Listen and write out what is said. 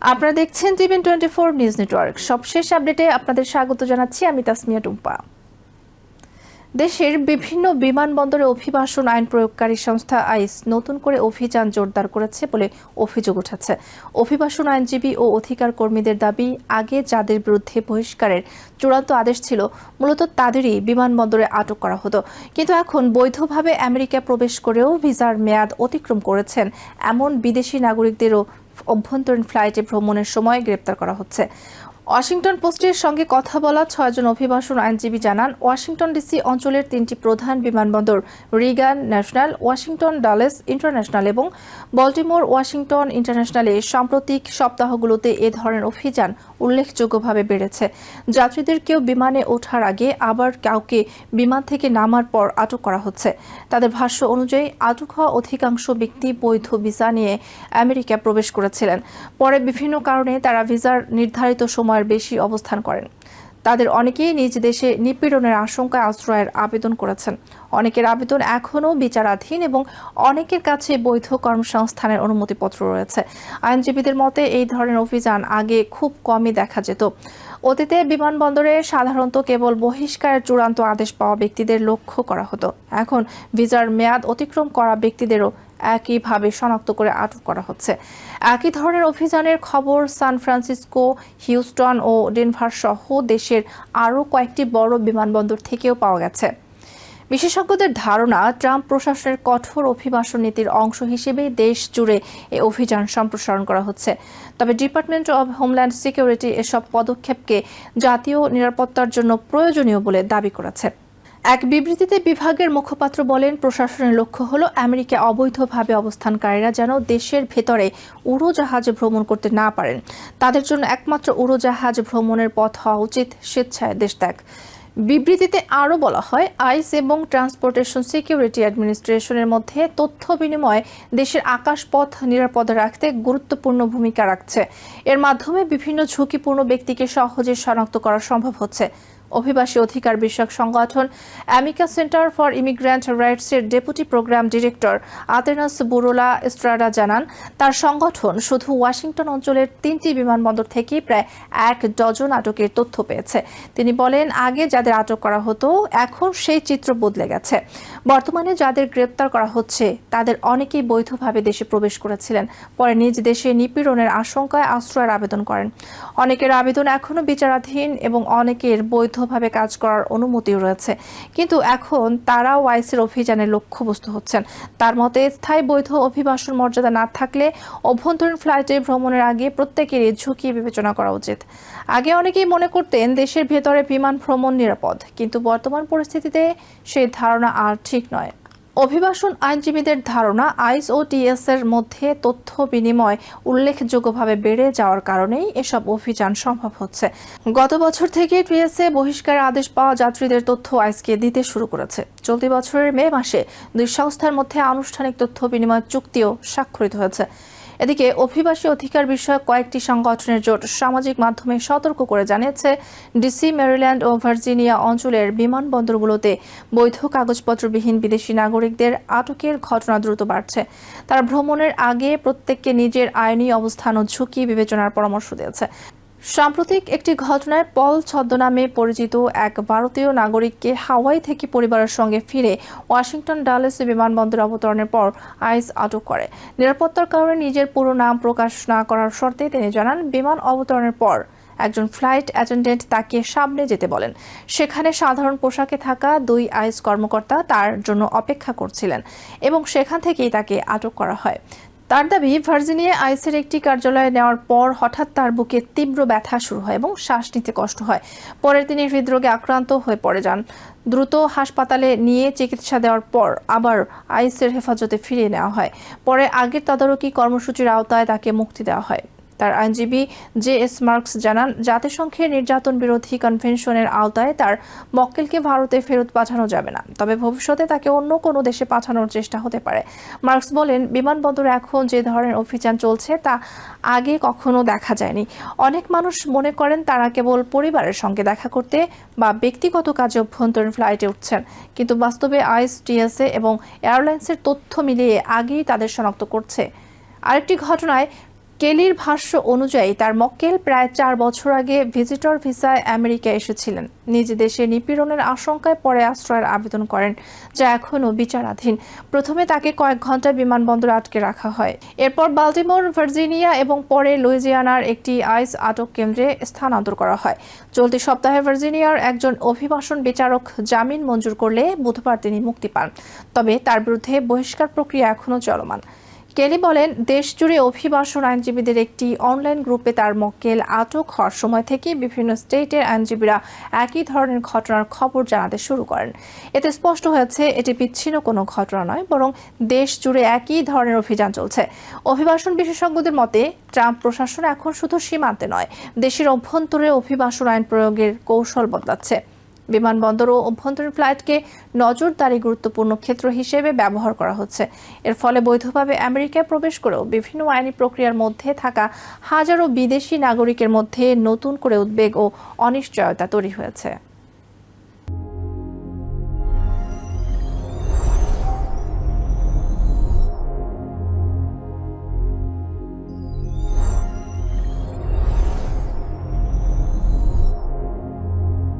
আপনারা দেখছেন টিভেন24 news network. সবশেষ আপডেটে আপনাদের স্বাগত জানাচ্ছি আমি তাসমিয়া টুম্পা। দেশের বিভিন্ন বিমানবন্দরে অভিবাসন আইন প্রয়োগকারী সংস্থা আইস নতুন করে অভিযান জোরদার করেছে বলে অভিযোগ উঠেছে। অভিবাসন আইনজীবী ও অধিকার কর্মীদের দাবি, আগে যাদের বিরুদ্ধে বহিষ্কারের চূড়ান্ত আদেশ ছিল মূলত তাদেরই বিমানবন্দরে আটক করা হতো, কিন্তু এখন বৈধভাবে আমেরিকা প্রবেশ করেও ভিসার মেয়াদ অতিক্রম করেছেন এমন বিদেশি নাগরিকদেরও অভ্যন্তরীণ ফ্লাইটে ভ্রমণের সময় গ্রেপ্তার করা হচ্ছে। ওয়াশিংটন পোস্টের সঙ্গে কথা বলা 6 জন অভিবাসন আইনজীবী জানান, ওয়াশিংটন ডিসি অঞ্চলের 3টি প্রধান বিমানবন্দর রিগান ন্যাশনাল, ওয়াশিংটন ডালাস ইন্টারন্যাশনাল এবং বল্টিমোর ওয়াশিংটন ইন্টারন্যাশনালে সাম্প্রতিক সপ্তাহগুলোতে এ ধরনের অভিযান উল্লেখযোগ্যভাবে বেড়েছে। যাত্রীদের কেউ বিমানে ওঠার আগে আবার কাউকে বিমান থেকে নামার পর আটক করা হচ্ছে। তাদের ভাষ্য অনুযায়ী আটক হওয়া অধিকাংশ ব্যক্তি বৈধ ভিসা নিয়ে আমেরিকা প্রবেশ করেছিলেন। পরে বিভিন্ন কারণে তারা ভিসার নির্ধারিত সময়ের বেশি অবস্থান করেন। তাদের অনেকেই নিজ দেশে নিপীড়নের আশঙ্কায় আশ্রয়ের আবেদন করেছেন। অনেকের আবেদন এখনও বিচারাধীন এবং অনেকের কাছে বৈধ কর্মসংস্থানের অনুমতিপত্র রয়েছে। আইনজীবীদের মতে এই ধরনের অভিযান আগে খুব কমই দেখা যেত। অতীতে বিমানবন্দরে সাধারণত কেবল বহিষ্কারের চূড়ান্ত আদেশ পাওয়া ব্যক্তিদের লক্ষ্য করা হতো। এখন ভিসার মেয়াদ অতিক্রম করা ব্যক্তিদেরও একইভাবে শনাক্ত করে আটক করা হচ্ছে। একই ধরনের অভিযানের খবর সান ফ্রান্সিসকো, হিউস্টন ও ডেনভার সহ দেশের আরও কয়েকটি বড় বিমানবন্দর থেকেও পাওয়া গেছে। বিশেষজ্ঞদের ধারণা, ট্রাম্প প্রশাসনের কঠোর অভিবাসন নীতির অংশ হিসেবে দেশ জুড়ে এই অভিযান সম্প্রসারণ করা হচ্ছে। তবে ডিপার্টমেন্ট অব হোমল্যান্ড সিকিউরিটি এসব পদক্ষেপকে জাতীয় নিরাপত্তার জন্য প্রয়োজনীয় বলে দাবি করেছে। এক বিবৃতিতে বিভাগের মুখপাত্র বলেন, প্রশাসনের লক্ষ্য হলো আমেরিকা অবৈধভাবে অবস্থানকারীরা যেন দেশের ভেতরে উড়োজাহাজে ভ্রমণ করতে না পারেন। তাদের জন্য একমাত্র উড়োজাহাজ ভ্রমণের পথ হওয়া উচিত স্বেচ্ছায় দেশত্যাগ। বিবৃতিতে আরও বলা হয়, আইস এবং ট্রান্সপোর্টেশন সিকিউরিটি অ্যাডমিনিস্ট্রেশনের মধ্যে তথ্য বিনিময় দেশের আকাশপথ নিরাপদ রাখতে গুরুত্বপূর্ণ ভূমিকা রাখছে। এর মাধ্যমে বিভিন্ন ঝুঁকিপূর্ণ ব্যক্তিকে সহজে শনাক্ত করা সম্ভব হচ্ছে। অভিবাসী অধিকার বিষয়ক সংগঠন অ্যামিকা সেন্টার ফর ইমিগ্র্যান্ট রাইটসের deputy program director Atenas Burola Estrada জানান, তার সংগঠন শুধু ওয়াশিংটন অঞ্চলের 3টি বিমানবন্দর থেকে প্রায় 1 ডজন আটকের তথ্য পেয়েছে। তিনি বলেন, আগে যাদের আটক করা হতো এখন সেই চিত্র বদলে গেছে। বর্তমানে যাদের গ্রেপ্তার করা হচ্ছে তাদের অনেকেই বৈধভাবে দেশে প্রবেশ করেছিলেন, পরে নিজ দেশে নিপীড়নের আশঙ্কায় আশ্রয়ের আবেদন করেন। অনেকের আবেদন এখনও বিচারাধীন এবং অনেকের বৈধভাবে কাজ করার অনুমতিও রয়েছে, কিন্তু এখন তারাও আইসের অভিযানের লক্ষ্যবস্তু হচ্ছেন। তার মতে, স্থায়ী বৈধ অভিবাসন মর্যাদা না থাকলে অভ্যন্তরীণ ফ্লাইটে ভ্রমণের আগে প্রত্যেকেরই ঝুঁকি বিবেচনা করা উচিত। আগে অনেকেই মনে করতেন দেশের ভেতরে বিমান ভ্রমণ নিরাপদ, কিন্তু বর্তমান পরিস্থিতিতে সেই ধারণা আর ঠিক নয়। অভিবাসন আইনজীবীদের ধারণা, আইস ও টিএস এর মধ্যে তথ্য বিনিময় উল্লেখযোগ্যভাবে বেড়ে যাওয়ার কারণেই এসব অভিযান সম্ভব হচ্ছে। গত বছর থেকে টিএসএ বহিষ্কারের আদেশ পাওয়া যাত্রীদের তথ্য আইসকে দিতে শুরু করেছে। চলতি বছরের মে মাসে দুই সংস্থার মধ্যে আনুষ্ঠানিক তথ্য বিনিময় চুক্তিও স্বাক্ষরিত হয়েছে। এদিকে অভিবাসী অধিকার বিষয়ক কয়েকটি সংগঠনের জোট সামাজিক মাধ্যমে সতর্ক করে জানিয়েছে, ডিসি, মেরিল্যান্ড ও ভার্জিনিয়া অঞ্চলের বিমানবন্দরগুলোতে বৈধ কাগজপত্রবিহীন বিদেশি নাগরিকদের আটকের ঘটনা দ্রুত বাড়ছে। তারা ভ্রমণের আগে প্রত্যেককে নিজের আইনি অবস্থান ও ঝুঁকি বিবেচনার পরামর্শ দিয়েছে। সাম্প্রতিক একটি ঘটনায় পল ছদ্মনামে পরিচিত এক ভারতীয় নাগরিককে হাওয়াই থেকে পরিবারের সঙ্গে ফিরে ওয়াশিংটন ডালাস বিমানবন্দরে অবতরণের পর আইস আটক করে। নিরাপত্তার কারণে নিজের পুরো নাম প্রকাশ না করার শর্তে তিনি জানান, বিমান অবতরণের পর একজন ফ্লাইট অ্যাটেন্ডেন্ট তাকে সামনে যেতে বলেন। সেখানে সাধারণ পোশাকে থাকা 2 আইস কর্মকর্তা তার জন্য অপেক্ষা করছিলেন এবং সেখান থেকেই তাকে আটক করা হয়। তার দাবি, ভার্জিনিয়া আইসের একটি কার্যালয়ে নেওয়ার পর হঠাৎ তার বুকে তীব্র ব্যথা শুরু হয় এবং শ্বাস নিতে কষ্ট হয়। পরে তিনি হৃদরোগে আক্রান্ত হয়ে পড়ে যান। দ্রুত হাসপাতালে নিয়ে চিকিৎসা দেওয়ার পর আবার আইসের হেফাজতে ফিরিয়ে নেওয়া হয়। পরে আগের তদারকি কর্মসূচির আওতায় তাকে মুক্তি দেওয়া হয়। তার আইনজীবী জে.এস. মার্কস জানান, জাতিসংঘের নির্যাতন বিরোধী কনভেনশনের আওতায় তার মক্কেলকে ভারতে ফেরত পাঠানো যাবে না, তবে ভবিষ্যতে তাকে অন্য কোনো দেশে পাঠানোর চেষ্টা হতে পারে। মার্কস বলেন, বিমানবন্দরে এখন যে ধরনের অভিযান চলছে তা আগে কখনো দেখা যায়নি। অনেক মানুষ মনে করেন তারা কেবল পরিবারের সঙ্গে দেখা করতে বা ব্যক্তিগত কাজে অভ্যন্তরীণ ফ্লাইটে উঠছেন, কিন্তু বাস্তবে আইস, টিএসএ এবং এয়ারলাইন্সের তথ্য মিলিয়ে আগেই তাদের শনাক্ত করছে। আরেকটি ঘটনায় কেলির ভাষ্য অনুযায়ী তার মক্কেল প্রায় 4 বছর আগে ভিজিটর ভিসায় আমেরিকায় এসেছিলেন। নিজ দেশে নিপীড়নের আশঙ্কায় পরে আশ্রয়ের আবেদন করেন, যা এখনও বিচারাধীন। প্রথমে তাকে কয়েক ঘন্টা বিমানবন্দরে আটকে রাখা হয়। এরপর বাল্টিমোর, ভার্জিনিয়া এবং পরে লুইজিয়ানার একটি আইস আটক কেন্দ্রে স্থানান্তর করা হয়। চলতি সপ্তাহে ভার্জিনিয়ার একজন অভিবাসন বিচারক জামিন মঞ্জুর করলে বুধবার তিনি মুক্তি পান। তবে তার বিরুদ্ধে বহিষ্কার প্রক্রিয়া এখনও চলমান। কেলি বলেন, দেশ জুড়ে অভিবাসন আইনজীবীদের একটি অনলাইন গ্রুপে তার মক্কেল আটক হওয়ার সময় থেকে বিভিন্ন স্টেটের আইনজীবীরা একই ধরনের ঘটনার খবর জানাতে শুরু করেন। এতে স্পষ্ট হয়েছে এটি বিচ্ছিন্ন কোনো ঘটনা নয়, বরং দেশ জুড়ে একই ধরনের অভিযান চলছে। অভিবাসন বিশেষজ্ঞদের মতে, ট্রাম্প প্রশাসন এখন শুধু সীমান্তে নয়, দেশের অভ্যন্তরে অভিবাসন আইন প্রয়োগের কৌশল বদলাচ্ছে। বিমানবন্দর ও অভ্যন্তরীণ ফ্লাইটকে নজরদারি গুরুত্বপূর্ণ ক্ষেত্র হিসেবে ব্যবহার করা হচ্ছে। এর ফলে বৈধভাবে আমেরিকায় প্রবেশ করেও বিভিন্ন আইনি প্রক্রিয়ার মধ্যে থাকা হাজারো বিদেশি নাগরিকের মধ্যে নতুন করে উদ্বেগ ও অনিশ্চয়তা তৈরি হয়েছে।